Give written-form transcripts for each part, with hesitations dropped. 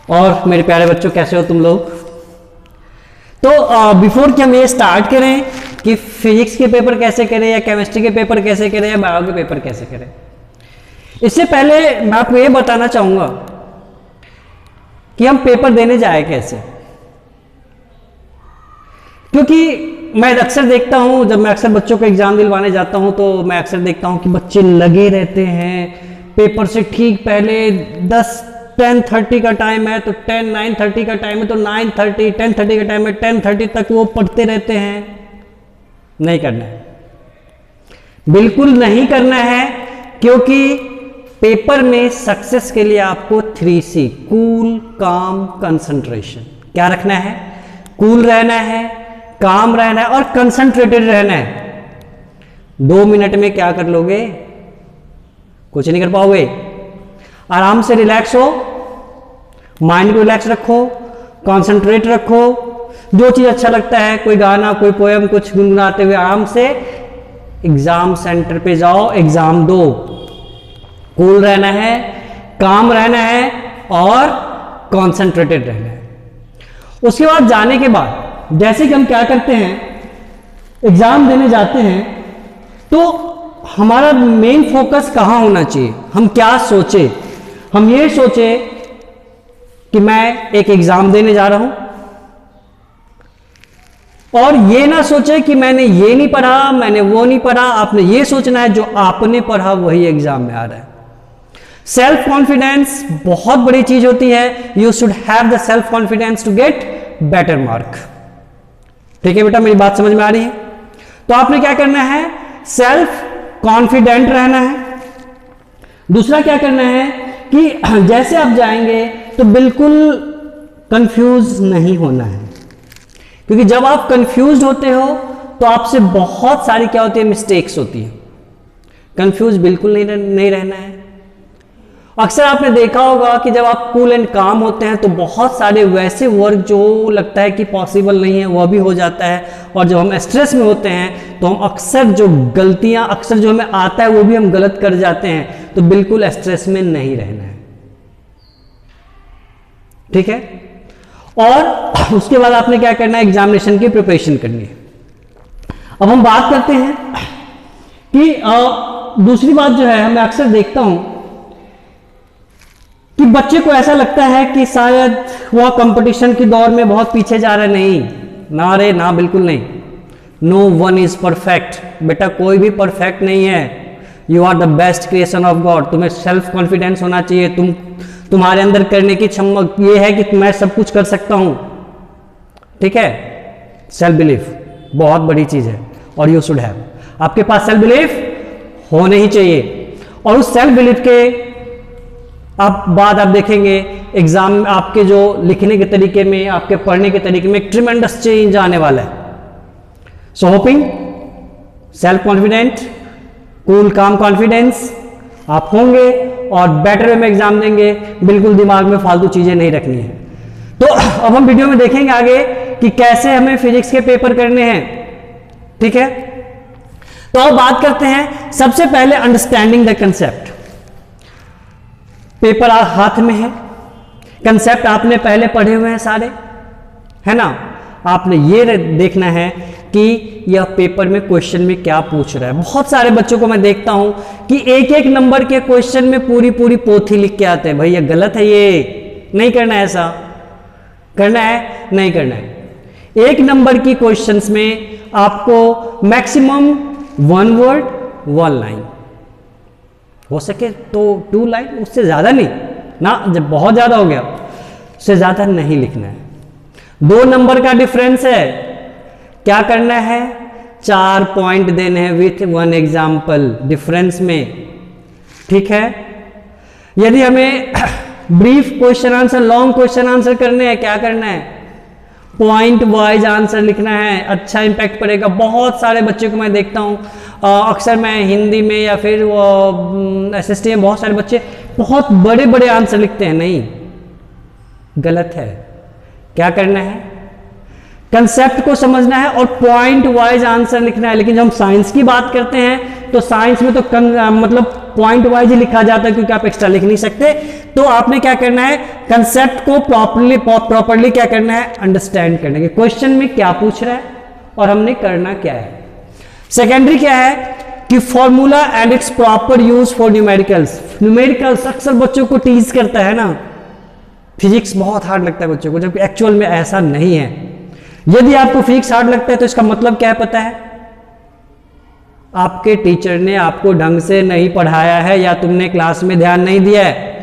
और मेरे प्यारे बच्चों कैसे हो तुम लोग। तो बिफोर कि हम ये स्टार्ट करें कि फिजिक्स के पेपर कैसे करें या केमिस्ट्री के पेपर कैसे करें या बायो के पेपर कैसे करें, इससे पहले मैं आपको ये बताना चाहूंगा कि हम पेपर देने जाए कैसे। क्योंकि मैं अक्सर देखता हूं, जब मैं अक्सर बच्चों को एग्जाम दिलवाने जाता हूं तो मैं अक्सर देखता हूं कि बच्चे लगे रहते हैं पेपर से ठीक पहले 10:30 का टाइम है तो 9:30 का टाइम है तो 9:30, 10:30 का टाइम है 10:30 तक वो पढ़ते रहते हैं। नहीं करना है, बिल्कुल नहीं करना है, क्योंकि पेपर में सक्सेस के लिए आपको 3C कूल, काम, कंसंट्रेशन क्या रखना है। कूल रहना है, काम रहना है और कंसंट्रेटेड रहना है। 2 मिनट में क्या कर लोगे, कुछ नहीं कर पाओगे। आराम से रिलैक्स हो, माइंड को रिलैक्स रखो, कंसंट्रेट रखो, जो चीज अच्छा लगता है, कोई गाना, कोई पोएम, कुछ गुनगुनाते हुए आराम से एग्जाम सेंटर पे जाओ, एग्जाम दो। कूल रहना है, काम रहना है और कंसंट्रेटेड रहना है। उसके बाद जाने के बाद जैसे कि हम क्या करते हैं, एग्जाम देने जाते हैं तो हमारा मेन फोकस कहां होना चाहिए, हम क्या सोचे। हम ये सोचे कि मैं एक एग्जाम देने जा रहा हूं और ये ना सोचे कि मैंने ये नहीं पढ़ा, मैंने वो नहीं पढ़ा। आपने ये सोचना है जो आपने पढ़ा वही एग्जाम में आ रहा है। सेल्फ कॉन्फिडेंस बहुत बड़ी चीज होती है। You should have the self confidence to get better mark. ठीक है बेटा, मेरी बात समझ में आ रही है। तो आपने क्या करना है, सेल्फ कॉन्फिडेंट रहना है। दूसरा क्या करना है कि जैसे आप जाएंगे तो बिल्कुल कंफ्यूज नहीं होना है, क्योंकि जब आप कंफ्यूज होते हो तो आपसे बहुत सारी क्या होती है, मिस्टेक्स होती है। कंफ्यूज बिल्कुल नहीं रहना है। अक्सर आपने देखा होगा कि जब आप कूल एंड काम होते हैं तो बहुत सारे वैसे वर्क जो लगता है कि पॉसिबल नहीं है वह भी हो जाता है, और जब हम स्ट्रेस में होते हैं तो हम अक्सर जो गलतियां, अक्सर जो हमें आता है वो भी हम गलत कर जाते हैं। तो बिल्कुल स्ट्रेस में नहीं रहना है, ठीक है। और उसके बाद आपने क्या करना है, एग्जामिनेशन की प्रिपरेशन करनी है। अब हम बात करते हैं कि दूसरी बात जो है, मैं अक्सर देखता हूं कि बच्चे को ऐसा लगता है कि शायद वह कंपटीशन की दौर में बहुत पीछे जा रहा है। नहीं ना रे ना, बिल्कुल नहीं। No one is perfect. बेटा कोई भी परफेक्ट नहीं है। You are the best creation of God. तुम्हें सेल्फ कॉन्फिडेंस होना चाहिए। तुम्हारे अंदर करने की क्षमता ये है कि मैं सब कुछ कर सकता हूं, ठीक है। सेल्फ बिलीफ बहुत बड़ी चीज है और यू शुड हैव। आपके पास सेल्फ बिलीफ होने ही चाहिए। और उस सेल्फ बिलीफ के बाद आप देखेंगे एग्जाम में आपके जो लिखने के तरीके में, आपके पढ़ने के तरीके में ट्रिमेंडस चेंज आने वाला है। सो होपिंग सेल्फ कॉन्फिडेंट, कूल, काम, कॉन्फिडेंस आप होंगे और बेटर वे में एग्जाम देंगे। बिल्कुल दिमाग में फालतू चीजें नहीं रखनी है। तो अब हम वीडियो में देखेंगे आगे कि कैसे हमें फिजिक्स के पेपर करने हैं, ठीक है। तो अब बात करते हैं सबसे पहले अंडरस्टैंडिंग द कंसेप्ट। पेपर हाथ में है, कंसेप्ट आपने पहले पढ़े हुए हैं सारे, है ना। आपने ये देखना है कि यह पेपर में क्वेश्चन में क्या पूछ रहा है। बहुत सारे बच्चों को मैं देखता हूं कि एक एक नंबर के क्वेश्चन में पूरी पूरी पोथी लिख के आते हैं। भाई ये गलत है, ये नहीं करना है। ऐसा करना है, नहीं करना है। एक नंबर की क्वेश्चंस में आपको मैक्सिमम 1 वर्ड 1 लाइन, हो सके तो 2 लाइन, उससे ज्यादा नहीं ना। जब बहुत ज्यादा हो गया उससे ज्यादा नहीं लिखना है। 2 नंबर का डिफरेंस है, क्या करना है, 4 पॉइंट देने हैं विथ 1 एग्जाम्पल डिफरेंस में, ठीक है। यदि हमें brief question answer, long question answer करने हैं, क्या करना है, पॉइंट वाइज आंसर लिखना है। अच्छा इंपैक्ट पड़ेगा। बहुत सारे बच्चे को मैं देखता हूँ, अक्सर मैं हिंदी में या फिर SST में बहुत सारे बच्चे बहुत बड़े बड़े आंसर लिखते हैं। नहीं, गलत है। क्या करना है, कंसेप्ट को समझना है और पॉइंट वाइज आंसर लिखना है। लेकिन जब हम साइंस की बात करते हैं तो साइंस में तो मतलब पॉइंट वाइज ही लिखा जाता है, क्योंकि आप एक्स्ट्रा लिख नहीं सकते। तो आपने क्या करना है, कंसेप्ट को प्रॉपरली क्या करना है, अंडरस्टैंड करना है क्वेश्चन में क्या पूछ रहा है और हमने करना क्या है। सेकेंडरी क्या है कि formula and it's proper use for numericals. Numericals अक्सर बच्चों को टीज करता है ना, फिजिक्स बहुत हार्ड लगता है बच्चों को, जबकि एक्चुअल में ऐसा नहीं है। यदि आपको फिजिक्स हार्ड लगता है तो इसका मतलब क्या है पता है, आपके टीचर ने आपको ढंग से नहीं पढ़ाया है या तुमने क्लास में ध्यान नहीं दिया है।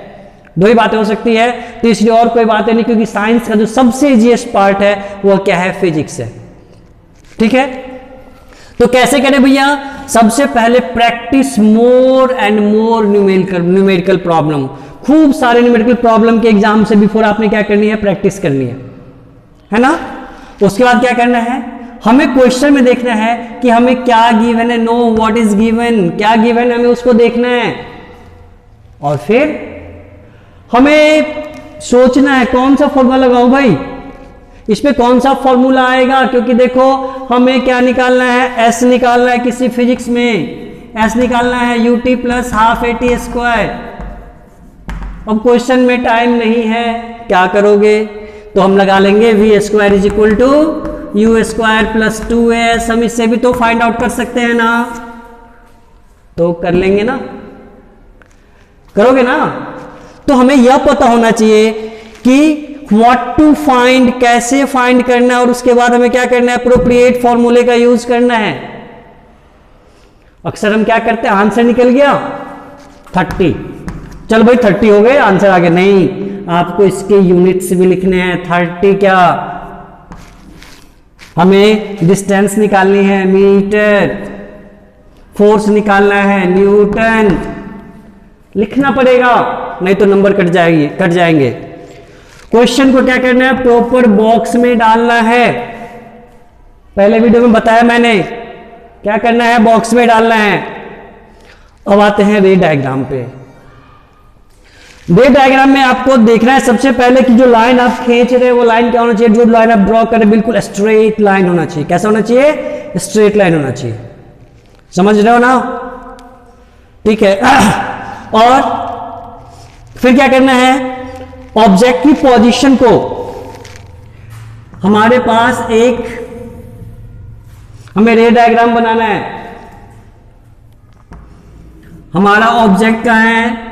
दो ही बातें हो सकती है, तीसरी और कोई बातें नहीं, क्योंकि साइंस का जो सबसे इजीएस्ट पार्ट है वो क्या है, फिजिक्स है। ठीक है, तो कैसे करें भैया, सबसे पहले practice more and more numerical problem. खूब सारे न्यूमेरिकल प्रॉब्लम के एग्जाम से बिफोर आपने क्या करनी है, प्रैक्टिस करनी है ना। उसके बाद क्या करना है, हमें क्वेश्चन में देखना है कि हमें क्या गिवन है, नो व्हाट इज गिवन, क्या गिवन है हमें उसको देखना है। और फिर हमें सोचना है कौन सा फॉर्मूला लगाऊं भाई, इस पे कौन सा फॉर्मूला आएगा, क्योंकि देखो हमें क्या निकालना है, एस निकालना है किसी फिजिक्स में, एस निकालना है ut plus half AT square. अब क्वेश्चन में टाइम नहीं है, क्या करोगे, तो हम लगा लेंगे v square is equal to u square plus 2s। हम इससे भी तो फाइंड आउट कर सकते हैं ना, तो कर लेंगे ना, करोगे ना। तो हमें यह पता होना चाहिए कि व्हाट टू फाइंड, कैसे फाइंड करना है, और उसके बाद हमें क्या करना है, अप्रोप्रिएट फॉर्मूले का यूज करना है। अक्सर हम क्या करते हैं, आंसर निकल गया 30, चल भाई 30 हो गए, आंसर आ गया। नहीं, आपको इसके यूनिट्स भी लिखने हैं। 30 क्या, हमें डिस्टेंस निकालनी है मीटर, फोर्स निकालना है न्यूटन, लिखना पड़ेगा, नहीं तो नंबर कट जाएंगे। क्वेश्चन को क्या करना है, प्रॉपर बॉक्स में डालना है। पहले वीडियो में बताया मैंने क्या करना है, बॉक्स में डालना है। अब आते हैं रे डायग्राम पे। रे डायग्राम में आपको देखना है सबसे पहले कि जो लाइन आप खींच रहे हैं वो लाइन क्या होना चाहिए, जो लाइन आप ड्रॉ कर रहे हैं बिल्कुल स्ट्रेट लाइन होना चाहिए। कैसा होना चाहिए, स्ट्रेट लाइन होना चाहिए। समझ रहे हो ना, ठीक है। और फिर क्या करना है, ऑब्जेक्ट की पोजीशन को, हमारे पास एक हमें रे डायग्राम बनाना है। हमारा ऑब्जेक्ट कहां है,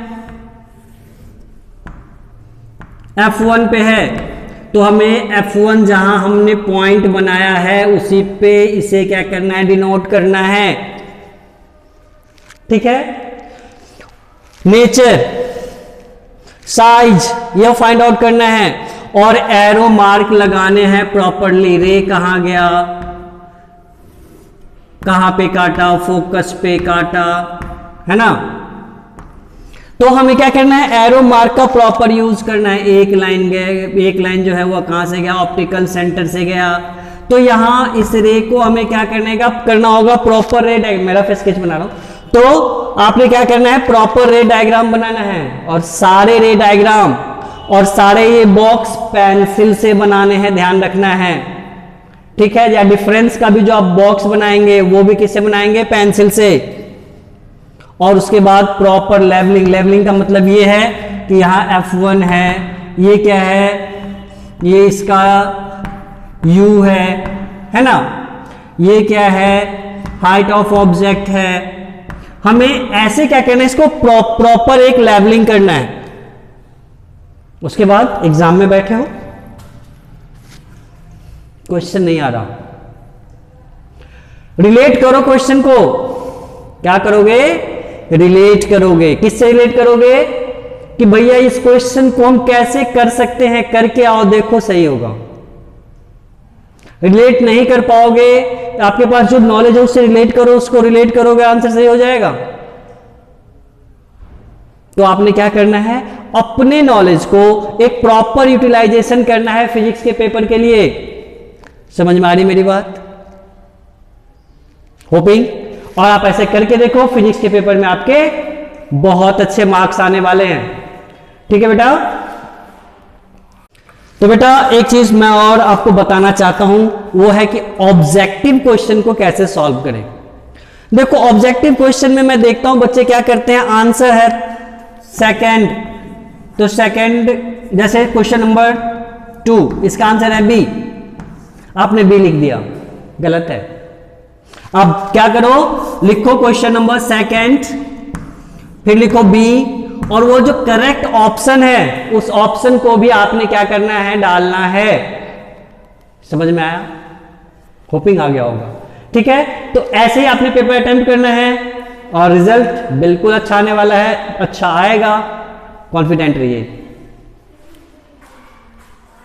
F1 पे है, तो हमें F1 जहां हमने पॉइंट बनाया है उसी पे इसे क्या करना है, डिनोट करना है। ठीक है, नेचर, साइज यह फाइंड आउट करना है, और एरो मार्क लगाने हैं प्रॉपरली। रे कहां गया, कहां पे काटा, फोकस पे काटा, है ना। तो हमें क्या करना है, एरो मार्क का प्रॉपर यूज करना है। एक लाइन जो है वो कहां से गया, ऑप्टिकल सेंटर से गया। तो यहां इस रे को हमें क्या करना होगा, प्रॉपर रे डायग्राम। मेरा फेस स्केच बना रहा हूं, तो आपने क्या करना है, प्रॉपर रे डायग्राम बनाना है। और सारे रे डायग्राम और सारे ये बॉक्स पेंसिल से बनाने हैं, ध्यान रखना है। ठीक है, या डिफरेंस का भी जो आप बॉक्स बनाएंगे वो भी किससे बनाएंगे, पेंसिल से। और उसके बाद प्रॉपर लेवलिंग का मतलब ये है कि यहाँ F1 है, ये क्या है, ये इसका U है ना, ये क्या है, हाइट ऑफ ऑब्जेक्ट है। हमें ऐसे क्या करना है, इसको प्रॉपर एक लेवलिंग करना है। उसके बाद एग्जाम में बैठे हो, क्वेश्चन नहीं आ रहा, रिलेट करो क्वेश्चन को। क्या करोगे, रिलेट करोगे। किससे रिलेट करोगे कि भैया इस क्वेश्चन को हम कैसे कर सकते हैं, करके आओ, देखो सही होगा। रिलेट नहीं कर पाओगे, आपके पास जो नॉलेज है उससे रिलेट करो, उसको रिलेट करोगे, आंसर सही हो जाएगा। तो आपने क्या करना है, अपने नॉलेज को एक प्रॉपर यूटिलाइजेशन करना है फिजिक्स के पेपर के लिए। समझ में आ रही मेरी बात, होपिंग। और आप ऐसे करके देखो, फिजिक्स के पेपर में आपके बहुत अच्छे मार्क्स आने वाले हैं। ठीक है बेटा। तो बेटा एक चीज मैं और आपको बताना चाहता हूं, वो है कि ऑब्जेक्टिव क्वेश्चन को कैसे सॉल्व करें। देखो ऑब्जेक्टिव क्वेश्चन में मैं देखता हूं बच्चे क्या करते हैं, आंसर है सेकंड, तो सेकंड, जैसे क्वेश्चन नंबर 2, इसका आंसर है बी, आपने बी लिख दिया, गलत है। अब क्या करो, लिखो क्वेश्चन नंबर सेकंड, फिर लिखो बी, और वो जो करेक्ट ऑप्शन है उस ऑप्शन को भी आपने क्या करना है, डालना है। समझ में आया? होपिंग आ गया होगा। ठीक है, तो ऐसे ही आपने पेपर अटेम्प्ट करना है और रिजल्ट बिल्कुल अच्छा आने वाला है, अच्छा आएगा, कॉन्फिडेंट रहिए।